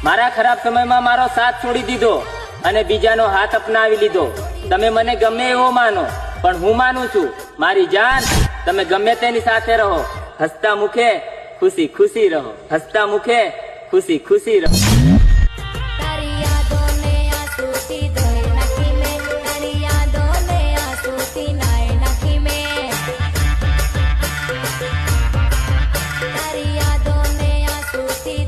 મારા ખરાબ સમયમાં મારો સાથ છોડી દીધો અને બીજાનો હાથ અપનાવી લીધો. તમે મને ગમે એવો માનો, પણ હું માનું છું મારી જાન, તમે ગમે તેની સાથે રહો. હસતા મુખે ખુશી ખુશી રહો, હસતા મુખે ખુશી ખુશી રહો. તારી યાદોને આંસુથી ધોઈ નાખી મેં, તારી યાદોને આંસુથી નાઈ નાખી મેં, તારી યાદોને આંસુથી